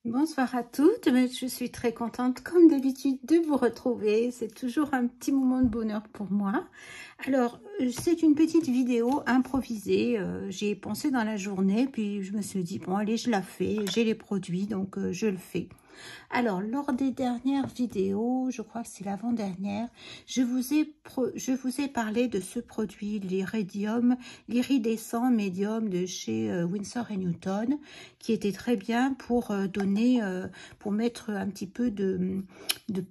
Bonsoir à toutes, je suis très contente comme d'habitude de vous retrouver, c'est toujours un petit moment de bonheur pour moi. Alors c'est une petite vidéo improvisée, j'y ai pensé dans la journée puis je me suis dit bon allez je la fais, j'ai les produits donc je le fais. Alors, lors des dernières vidéos, je crois que c'est l'avant-dernière, je vous ai parlé de ce produit, l'iridescent médium de chez Winsor & Newton, qui était très bien pour pour mettre un petit peu de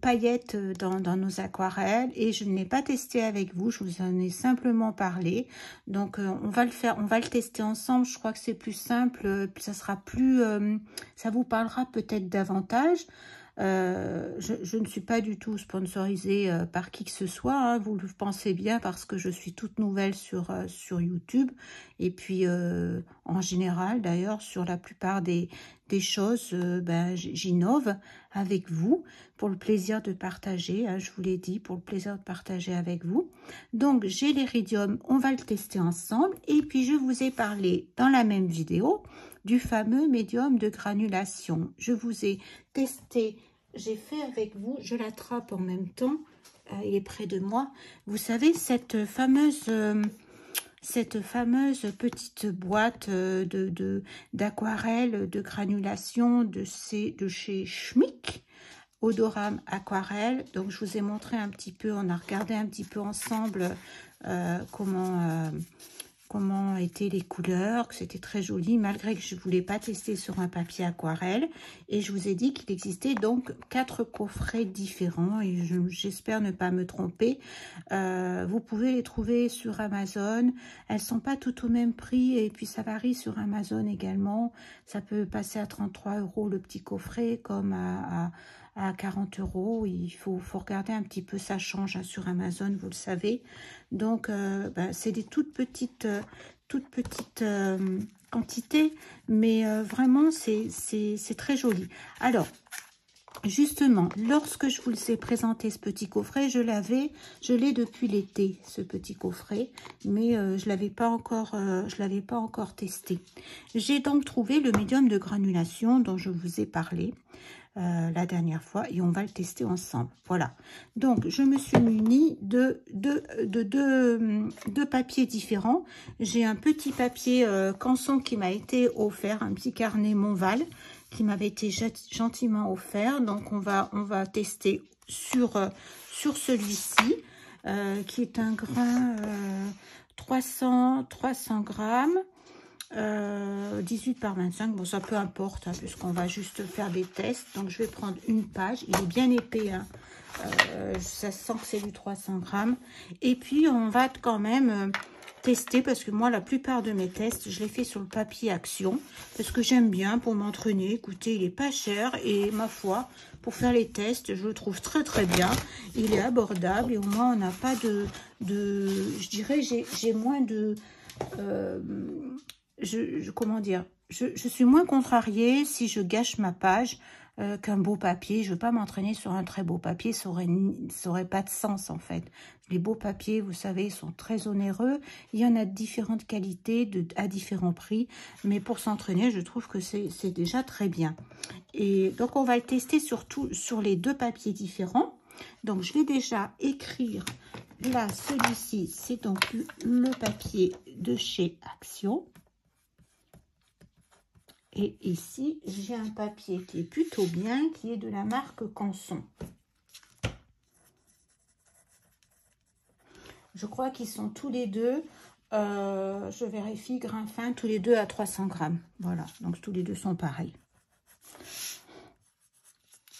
paillettes dans nos aquarelles. Et je ne l'ai pas testé avec vous, je vous en ai simplement parlé. Donc, on va le tester ensemble. Je crois que c'est plus simple, ça sera plus, ça vous parlera peut-être davantage. Je ne suis pas du tout sponsorisée par qui que ce soit, hein, vous le pensez bien parce que je suis toute nouvelle sur YouTube et puis en général d'ailleurs sur la plupart des choses j'innove avec vous pour le plaisir de partager, hein, je vous l'ai dit, pour le plaisir de partager avec vous. Donc j'ai l'iridium, on va le tester ensemble et puis je vous ai parlé dans la même vidéo du fameux médium de granulation. Je vous ai testé, j'ai fait avec vous, je l'attrape en même temps, il est près de moi. Vous savez, cette fameuse petite boîte d'aquarelle, de granulation de chez Schmick, Odoram Aquarelle. Donc, je vous ai montré un petit peu, on a regardé un petit peu ensemble comment étaient les couleurs, que c'était très joli, malgré que je ne voulais pas tester sur un papier aquarelle. Et je vous ai dit qu'il existait donc 4 coffrets différents, et j'espère ne pas me tromper. Vous pouvez les trouver sur Amazon. Elles ne sont pas toutes au même prix, et puis ça varie sur Amazon également. Ça peut passer à 33 € le petit coffret, comme à 40 €. Il faut regarder un petit peu, ça change hein, sur Amazon, vous le savez. Donc, c'est des toutes petites quantités, mais vraiment, c'est très joli. Alors, justement, lorsque je vous ai présenté ce petit coffret, je l'ai depuis l'été, ce petit coffret, mais je l'avais pas encore testé. J'ai donc trouvé le médium de granulation dont je vous ai parlé la dernière fois et on va le tester ensemble. Voilà, donc je me suis munie de deux papiers différents. J'ai un petit papier Canson qui m'a été offert, un petit carnet Montval qui m'avait été gentiment offert. Donc on va tester sur celui-ci qui est un grain 300 grammes. 18 par 25, bon ça peu importe hein, puisqu'on va juste faire des tests. Donc je vais prendre une page, il est bien épais hein. Ça sent que c'est du 300 grammes et puis on va quand même tester, parce que moi la plupart de mes tests je les fais sur le papier Action parce que j'aime bien pour m'entraîner. Écoutez, il est pas cher et ma foi pour faire les tests je le trouve très très bien, il est abordable et au moins on n'a pas je dirais j'ai moins de comment dire, je suis moins contrariée si je gâche ma page qu'un beau papier. Je ne veux pas m'entraîner sur un très beau papier, ça aurait pas de sens en fait. Les beaux papiers, vous savez, sont très onéreux. Il y en a de différentes qualités, à différents prix. Mais pour s'entraîner, je trouve que c'est déjà très bien. Et donc, on va le tester sur les deux papiers différents. Donc, je vais déjà écrire. Là, celui-ci, c'est donc le papier de chez Action. Et ici, j'ai un papier qui est plutôt bien, qui est de la marque Canson. Je crois qu'ils sont tous les deux, je vérifie, grain fin, tous les deux à 300 grammes. Voilà, donc tous les deux sont pareils.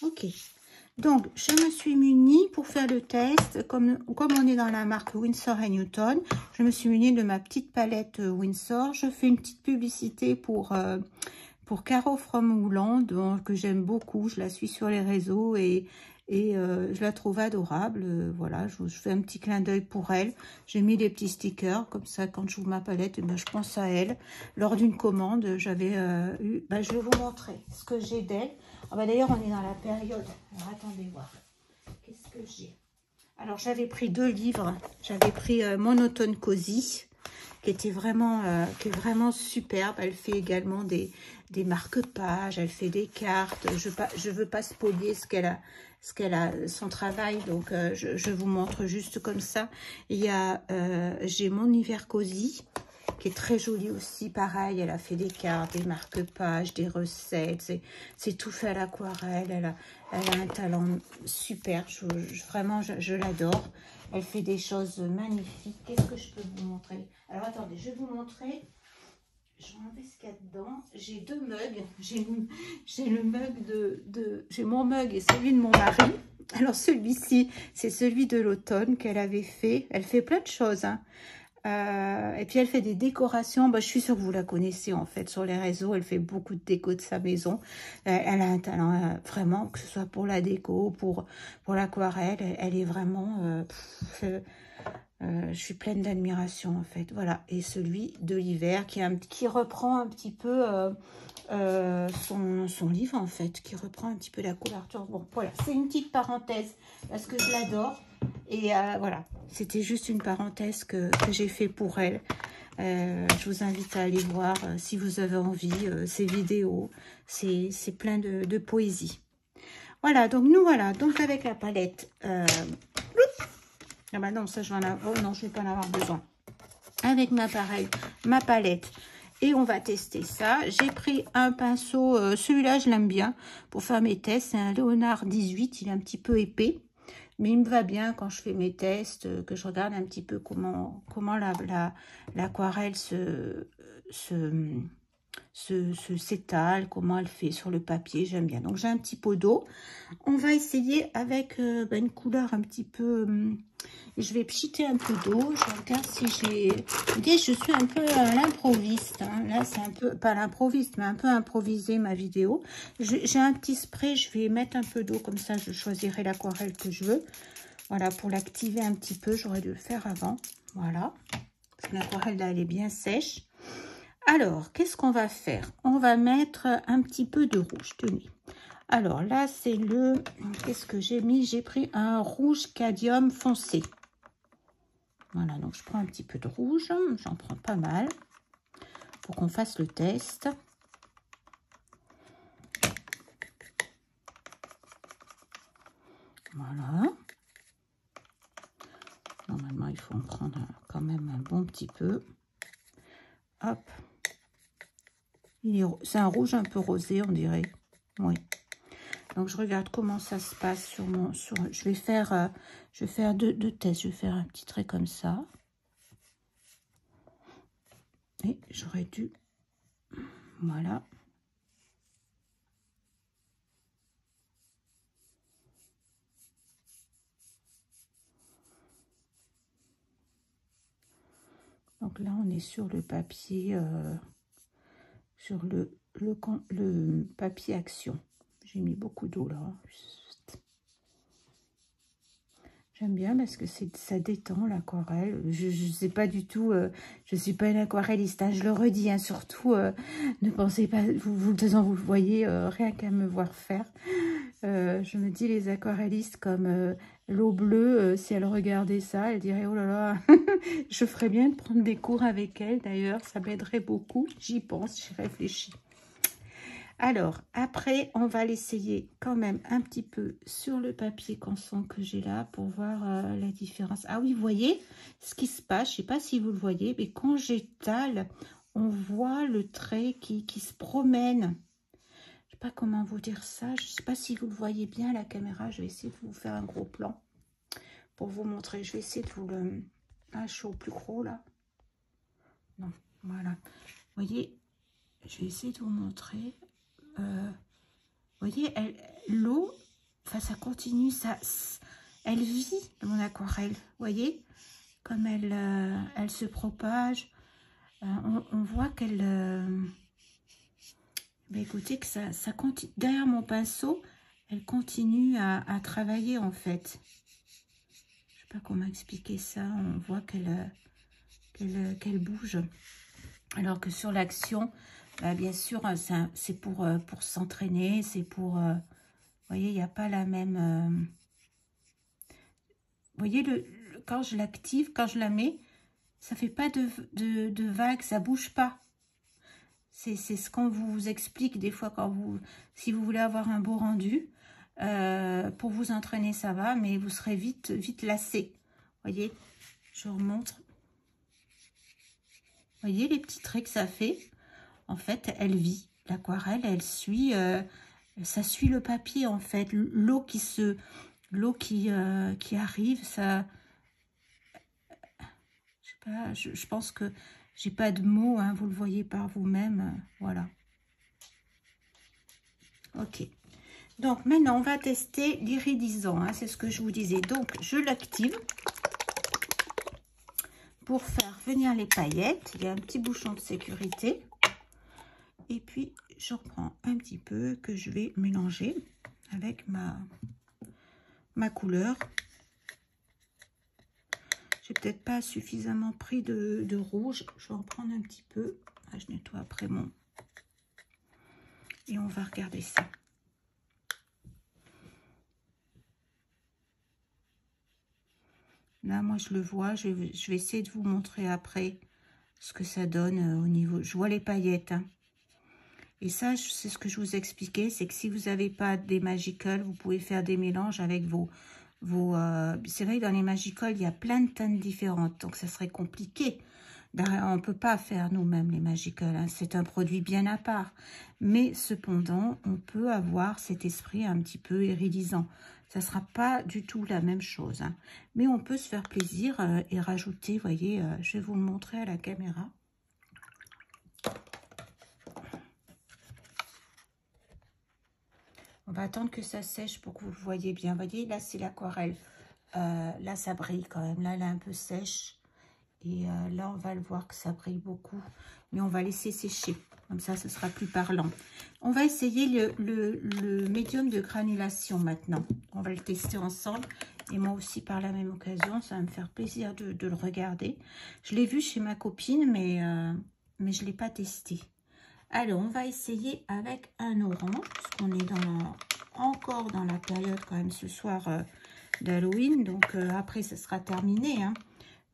Ok. Donc, je me suis munie pour faire le test, comme on est dans la marque Winsor & Newton, je me suis munie de ma petite palette Winsor. Je fais une petite publicité pour Caro from Holland, que j'aime beaucoup. Je la suis sur les réseaux et je la trouve adorable. Voilà, je fais un petit clin d'œil pour elle. J'ai mis des petits stickers, comme ça, quand j'ouvre ma palette, je pense à elle. Lors d'une commande, j'avais eu... je vais vous montrer ce que j'ai d'elle. D'ailleurs, on est dans la période... Alors, attendez voir. Qu'est-ce que j'ai? Alors, j'avais pris 2 livres. J'avais pris Monotone Cozy, qui est vraiment superbe. Elle fait également des des marque-pages, elle fait des cartes. Je veux pas spolier ce qu'elle a, son travail, donc je vous montre juste comme ça. Il y a, j'ai mon Hiver Cosy, qui est très jolie aussi, pareil, elle a fait des cartes, des marque-pages, des recettes, c'est tout fait à l'aquarelle, elle a un talent super, vraiment, je l'adore. Elle fait des choses magnifiques. Qu'est-ce que je peux vous montrer? Alors, attendez, je vais vous montrer. Je vais enlever ce qu'il y a dedans. J'ai deux mugs. J'ai le mug j'ai mon mug et celui de mon mari. Alors, celui-ci, c'est celui de l'automne qu'elle avait fait. Elle fait plein de choses, hein. Et puis elle fait des décorations, bah, je suis sûre que vous la connaissez en fait sur les réseaux, elle fait beaucoup de déco de sa maison, elle a un talent vraiment, que ce soit pour la déco, pour l'aquarelle, elle est vraiment, je suis pleine d'admiration en fait, voilà. Et celui de l'hiver qui reprend un petit peu son livre en fait, qui reprend un petit peu la couverture. Bon voilà, c'est une petite parenthèse parce que je l'adore. Et voilà, c'était juste une parenthèse que j'ai fait pour elle. Je vous invite à aller voir si vous avez envie ces vidéos. C'est plein de poésie. Voilà, donc nous voilà, donc avec la palette. Ah bah non, ça je vais en avoir. Oh non, je vais pas en avoir besoin. Avec ma palette. Et on va tester ça. J'ai pris un pinceau, celui-là je l'aime bien pour faire mes tests. C'est un Léonard 18, il est un petit peu épais. Mais il me va bien quand je fais mes tests, que je regarde un petit peu comment l'aquarelle s'étale, comment elle fait sur le papier. J'aime bien. Donc, j'ai un petit pot d'eau. On va essayer avec une couleur un petit peu... je vais pchiter un peu d'eau. Je regarde si j'ai... Vous voyez, je suis un peu à l'improviste. Hein. Là, c'est un peu... Pas l'improviste, mais un peu improvisé ma vidéo. J'ai un petit spray. Je vais mettre un peu d'eau. Comme ça, je choisirai l'aquarelle que je veux. Voilà, pour l'activer un petit peu. J'aurais dû le faire avant. Voilà. Parce que l'aquarelle, là, elle est bien sèche. Alors, qu'est-ce qu'on va faire? On va mettre un petit peu de rouge. Tenez. Alors là, c'est le... Qu'est-ce que j'ai mis? J'ai pris un rouge cadmium foncé. Voilà, donc je prends un petit peu de rouge. J'en prends pas mal pour qu'on fasse le test. Voilà. Normalement, il faut en prendre quand même un bon petit peu. Hop. C'est un rouge un peu rosé, on dirait. Oui. Donc, je regarde comment ça se passe sur mon... je vais faire deux tests. Je vais faire un petit trait comme ça. Et j'aurais dû... Voilà. Donc là, on est sur le papier... sur le papier action. J'ai mis beaucoup d'eau là. J'aime bien parce que ça détend l'aquarelle. Je sais pas du tout, je suis pas une aquarelliste, hein, je le redis, hein, surtout ne pensez pas, vous le voyez rien qu'à me voir faire. Je me dis les aquarellistes comme l'eau bleue, si elle regardait ça, elle dirait oh là là, je ferais bien de prendre des cours avec elle d'ailleurs, ça m'aiderait beaucoup, j'y pense, j'y réfléchis. Alors, après, on va l'essayer quand même un petit peu sur le papier canson que j'ai là pour voir la différence. Ah oui, vous voyez ce qui se passe, je ne sais pas si vous le voyez, mais quand j'étale, on voit le trait qui se promène. Je ne sais pas comment vous dire ça, je ne sais pas si vous le voyez bien à la caméra. Je vais essayer de vous faire un gros plan pour vous montrer. Je vais essayer de vous le... Ah, je suis au plus gros là. Non, voilà. Vous voyez, je vais essayer de vous montrer... vous voyez, l'eau, enfin ça continue, elle vit mon aquarelle. Vous voyez, comme elle se propage, on voit qu'elle, écoutez que ça continue. Derrière mon pinceau, elle continue à travailler en fait. Je sais pas comment expliquer ça. On voit qu'elle bouge, alors que sur l'action. Bah, bien sûr, c'est pour s'entraîner, c'est pour... vous voyez, il n'y a pas la même... vous voyez, quand je l'active, quand je la mets, ça fait pas de vague, ça bouge pas. C'est ce qu'on vous explique des fois quand si vous voulez avoir un beau rendu. Pour vous entraîner, ça va, mais vous serez vite lassé. Voyez, je vous remontre. Voyez les petits traits que ça fait. En fait, elle vit. L'aquarelle, elle suit, ça suit le papier en fait. L'eau qui arrive, ça. Je sais pas. Je pense que j'ai pas de mots. Hein, vous le voyez par vous-même. Voilà. Ok. Donc, maintenant, on va tester l'iridisant. Hein, c'est ce que je vous disais. Donc, je l'active pour faire venir les paillettes. Il y a un petit bouchon de sécurité. Et puis, je reprends un petit peu que je vais mélanger avec ma couleur. J'ai peut-être pas suffisamment pris de rouge. Je vais en prendre un petit peu. Ah, je nettoie après mon... Et on va regarder ça. Là, moi, je le vois. Je vais essayer de vous montrer après ce que ça donne au niveau... Je vois les paillettes. Hein. Et ça, c'est ce que je vous expliquais. C'est que si vous n'avez pas des Magical, vous pouvez faire des mélanges avec vos c'est vrai que dans les Magical, il y a plein de teintes différentes. Donc, ça serait compliqué. On ne peut pas faire nous-mêmes les Magical. Hein. C'est un produit bien à part. Mais cependant, on peut avoir cet esprit un petit peu iridisant. Ça ne sera pas du tout la même chose. Hein. Mais on peut se faire plaisir et rajouter, vous voyez, je vais vous le montrer à la caméra. On va attendre que ça sèche pour que vous le voyez bien. Vous voyez, là, c'est l'aquarelle. Là, ça brille quand même. Là, elle est un peu sèche. Et là, on va le voir que ça brille beaucoup. Mais on va laisser sécher. Comme ça, ce sera plus parlant. On va essayer le médium de granulation maintenant. On va le tester ensemble. Et moi aussi, par la même occasion, ça va me faire plaisir de le regarder. Je l'ai vu chez ma copine, mais je ne l'ai pas testé. Alors, on va essayer avec un orange, parce qu'on est encore dans la période quand même ce soir d'Halloween. Donc, après, ce sera terminé. Hein.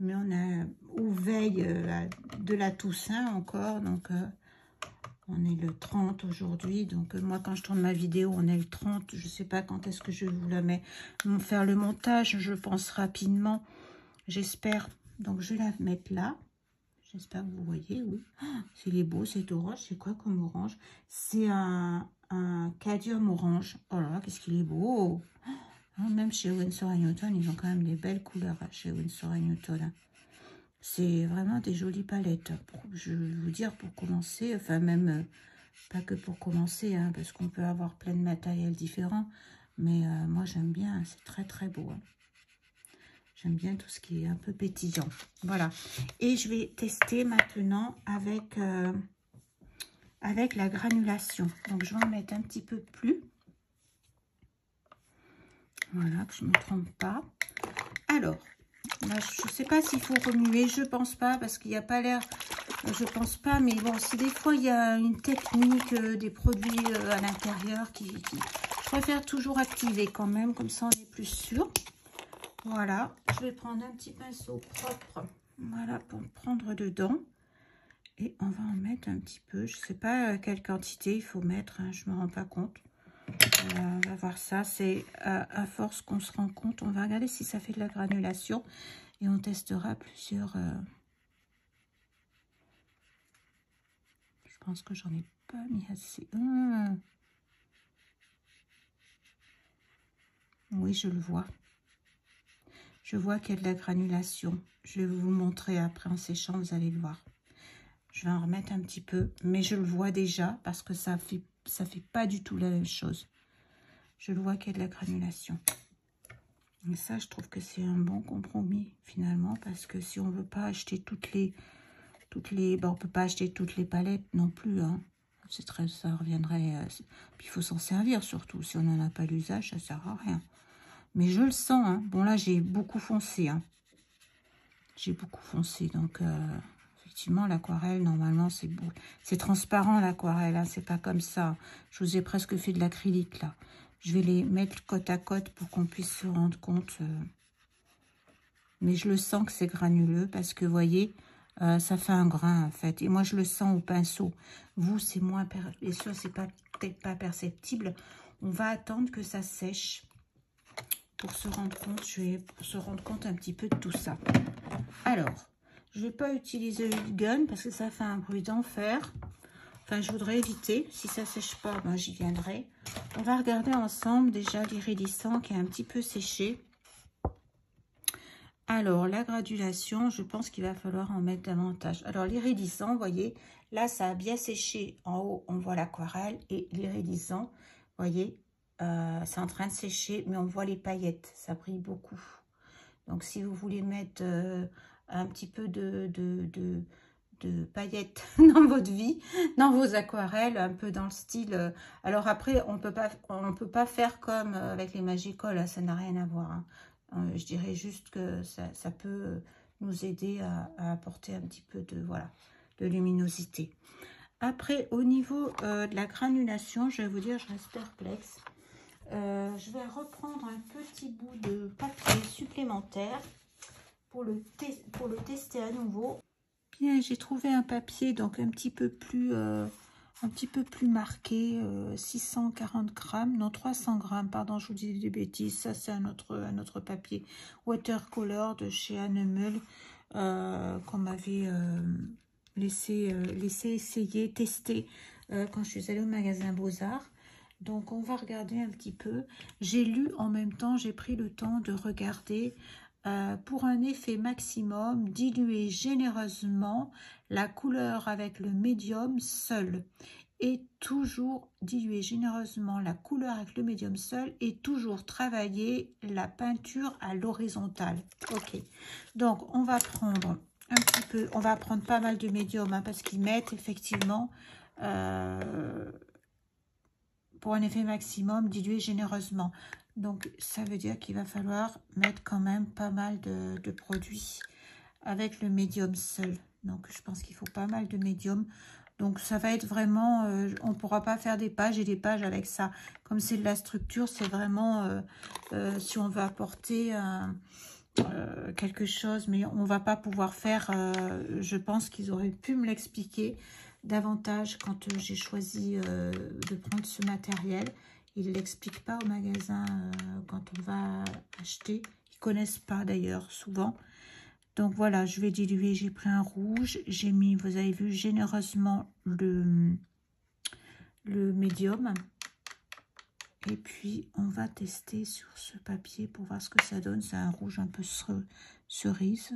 Mais on a ou veille de la Toussaint encore. Donc, on est le 30 aujourd'hui. Donc, moi, quand je tourne ma vidéo, on est le 30. Je ne sais pas quand est-ce que je vous la mets. Faire le montage, je pense rapidement. J'espère. Donc, je vais la mettre là. J'espère que vous voyez, oui. Oh, c'est beau, cet orange. C'est quoi comme orange? C'est un cadmium orange. Oh là là, qu'est-ce qu'il est beau. Oh, même chez Winsor & Newton, ils ont quand même des belles couleurs chez Winsor & Newton. C'est vraiment des jolies palettes. Je vais vous dire, pour commencer, enfin même, pas que pour commencer, hein, parce qu'on peut avoir plein de matériel différents. Mais moi, j'aime bien, c'est très très beau. Hein. J'aime bien tout ce qui est un peu pétillant. Voilà. Et je vais tester maintenant avec la granulation. Donc, je vais en mettre un petit peu plus. Voilà, que je ne me trompe pas. Alors, là, je ne sais pas s'il faut remuer. Je ne pense pas, parce qu'il n'y a pas l'air... Je ne pense pas, mais bon, si des fois, il y a une technique des produits à l'intérieur qui... Je préfère toujours activer quand même, comme ça, on est plus sûr. Voilà, je vais prendre un petit pinceau propre, voilà, pour prendre dedans. Et on va en mettre un petit peu. Je ne sais pas quelle quantité il faut mettre, hein, je ne me rends pas compte. On va voir ça, c'est à force qu'on se rend compte. On va regarder si ça fait de la granulation. Et on testera plusieurs... Je pense que j'en ai pas mis assez. Oui, je le vois. Je vois qu'il y a de la granulation. Je vais vous montrer après en séchant, vous allez le voir. Je vais en remettre un petit peu, mais je le vois déjà parce que ça fait pas du tout la même chose. Je le vois qu'il y a de la granulation. Et ça, je trouve que c'est un bon compromis finalement, parce que si on veut pas acheter toutes les on peut pas acheter toutes les palettes non plus. Hein. Ça reviendrait. Puis il faut s'en servir surtout. Si on n'en a pas l'usage, ça sert à rien. Mais je le sens. Hein. Bon là, j'ai beaucoup foncé. Hein. J'ai beaucoup foncé, donc effectivement l'aquarelle normalement c'est transparent l'aquarelle, hein, c'est pas comme ça. Je vous ai presque fait de l'acrylique là. Je vais les mettre côte à côte pour qu'on puisse se rendre compte. Mais je le sens que c'est granuleux parce que vous voyez, ça fait un grain en fait. Et moi je le sens au pinceau. Vous c'est moins, et ça c'est peut-être pas perceptible. On va attendre que ça sèche pour se rendre compte. Je vais se rendre compte un petit peu de tout ça. Alors, je vais pas utiliser le gun parce que ça fait un bruit d'enfer. Enfin, je voudrais éviter. Si ça sèche pas, ben, j'y viendrai. On va regarder ensemble déjà l'iridescent qui est un petit peu séché. Alors, la gradulation, je pense qu'il va falloir en mettre davantage. Alors, l'iridescent, vous voyez, là, ça a bien séché. En haut, on voit l'aquarelle et l'iridescent, vous voyez, c'est en train de sécher, mais on voit les paillettes. Ça brille beaucoup. Donc, si vous voulez mettre un petit peu de paillettes dans votre vie, dans vos aquarelles, un peu dans le style. Alors après, on peut pas faire comme avec les Magicoles, ça n'a rien à voir. Hein. Je dirais juste que ça peut nous aider à apporter un petit peu de luminosité. Après, au niveau de la granulation, je vais vous dire, je reste perplexe. Je vais reprendre un petit bout de papier supplémentaire pour le tester à nouveau. Bien, j'ai trouvé un papier donc un petit peu plus marqué, 640 grammes, non 300 grammes, pardon, je vous dis des bêtises. Ça c'est un autre papier watercolor de chez Annemel qu'on m'avait laissé essayer, tester quand je suis allée au magasin Beaux-Arts. Donc on va regarder un petit peu. J'ai lu en même temps, j'ai pris le temps de regarder. Pour un effet maximum, diluez généreusement la couleur avec le médium seul. Et toujours diluer généreusement la couleur avec le médium seul et toujours travailler la peinture à l'horizontale. Ok, donc on va prendre un petit peu, on va prendre pas mal de médium hein, parce qu'ils mettent effectivement pour un effet maximum, diluer généreusement. Donc, ça veut dire qu'il va falloir mettre quand même pas mal de produits avec le médium seul. Donc, je pense qu'il faut pas mal de médium. Donc, ça va être vraiment... on ne pourra pas faire des pages et des pages avec ça. Comme c'est de la structure, c'est vraiment... si on veut apporter quelque chose, mais on va pas pouvoir faire... je pense qu'ils auraient pu me l'expliquer davantage quand j'ai choisi de prendre ce matériel. Ils ne l'expliquent pas au magasin quand on va acheter. Ils connaissent pas d'ailleurs souvent. Donc voilà, je vais diluer. J'ai pris un rouge. J'ai mis, vous avez vu, généreusement le médium. Et puis on va tester sur ce papier pour voir ce que ça donne. C'est un rouge un peu cerise.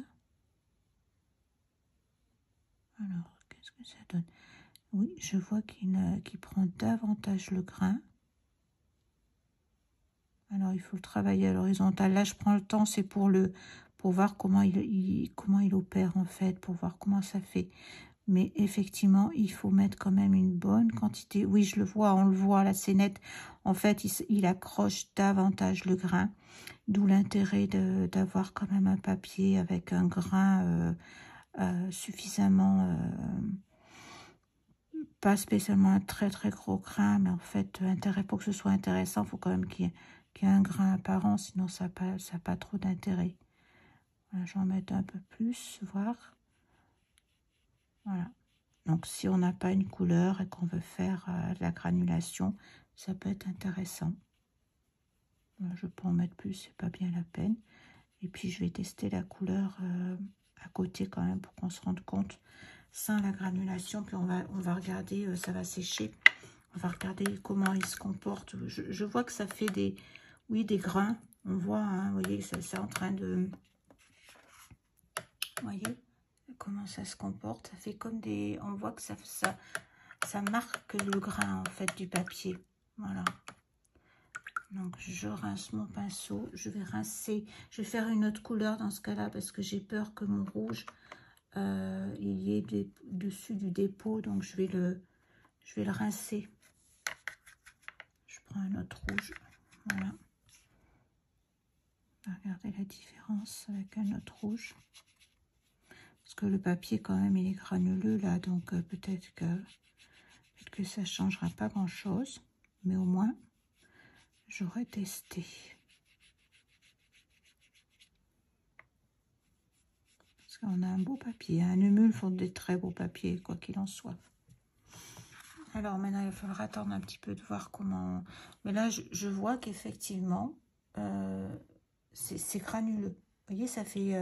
Alors, qu'est-ce que ça donne? Oui, je vois qu'il prend davantage le grain. Alors, il faut le travailler à l'horizontale. Là, je prends le temps, c'est pour voir comment il opère, en fait, pour voir comment ça fait. Mais effectivement, il faut mettre quand même une bonne quantité. Oui, je le vois, on le voit, là, c'est net. En fait, il accroche davantage le grain. D'où l'intérêt d'avoir quand même un papier avec un grain suffisamment... pas spécialement un très très gros grain, mais en fait, pour que ce soit intéressant, il faut quand même qu'il y ait un grain apparent, sinon ça n'a pas trop d'intérêt. Voilà, je vais en mettre un peu plus, voir. Voilà. Donc, si on n'a pas une couleur et qu'on veut faire de la granulation, ça peut être intéressant. Voilà, je peux en mettre plus, c'est pas bien la peine. Et puis, je vais tester la couleur à côté quand même pour qu'on se rende compte sans la granulation. Puis, on va regarder, ça va sécher. On va regarder comment il se comporte. Je vois que ça fait des grains. On voit, hein, vous voyez, c'est en train de... Vous voyez comment ça se comporte. Ça fait comme des... On voit que ça marque le grain, en fait, du papier. Voilà. Donc, je rince mon pinceau. Je vais rincer. Je vais faire une autre couleur dans ce cas-là parce que j'ai peur que mon rouge, il y ait dessus du dépôt. Donc, je vais le rincer. Je prends un autre rouge. Voilà. On va regarder la différence avec un autre rouge. Parce que le papier, quand même, il est granuleux, là. Donc, peut-être que ça ne changera pas grand-chose. Mais au moins, j'aurais testé. Parce On a un beau papier. Hein. Les mules font des très beaux papiers, quoi qu'il en soit. Alors maintenant, il va falloir attendre un petit peu de voir comment... Mais là, je vois qu'effectivement, c'est granuleux. Vous voyez, ça fait...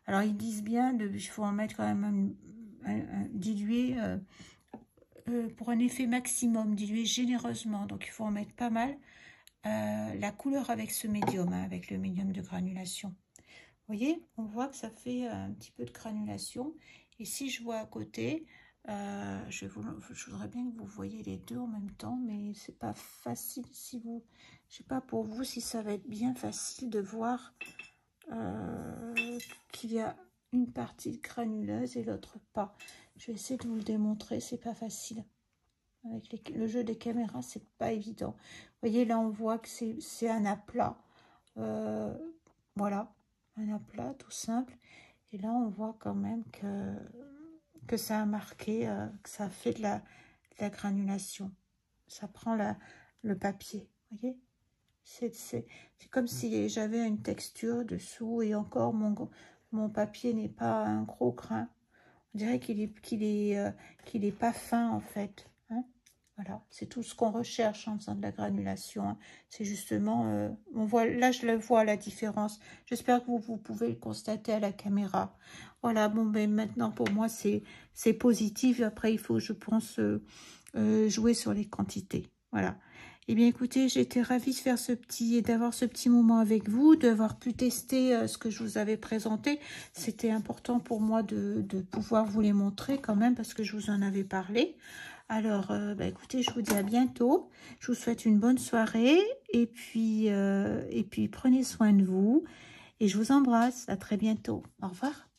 Alors, ils disent bien, il faut en mettre quand même dilué pour un effet maximum, dilué généreusement. Donc, il faut en mettre pas mal. La couleur avec ce médium, hein, avec le médium de granulation. Vous voyez, on voit que ça fait un petit peu de granulation. Et si je vois à côté... je voudrais bien que vous voyez les deux en même temps, mais c'est pas facile si vous... Je sais pas pour vous si ça va être bien facile de voir qu'il y a une partie granuleuse et l'autre pas. Je vais essayer de vous le démontrer, c'est pas facile. Avec le jeu des caméras, c'est pas évident. Vous voyez, là on voit que c'est un aplat. Voilà, un aplat tout simple. Et là on voit quand même que ça a marqué, que ça a fait de la granulation. Ça prend le papier, vous voyez. C'est comme si j'avais une texture dessous et encore mon papier n'est pas un gros grain. On dirait qu'il est pas fin en fait. Hein. Voilà, c'est tout ce qu'on recherche en faisant de la granulation. Hein. C'est justement, on voit, là je le vois la différence. J'espère que vous pouvez le constater à la caméra. Voilà, bon ben maintenant pour moi c'est positif. Après il faut, je pense, jouer sur les quantités. Voilà. Eh bien écoutez, j'ai été ravie de faire d'avoir ce petit moment avec vous, d'avoir pu tester ce que je vous avais présenté. C'était important pour moi de pouvoir vous les montrer quand même parce que je vous en avais parlé. Alors, bah écoutez, je vous dis à bientôt. Je vous souhaite une bonne soirée et puis prenez soin de vous. Et je vous embrasse. À très bientôt. Au revoir.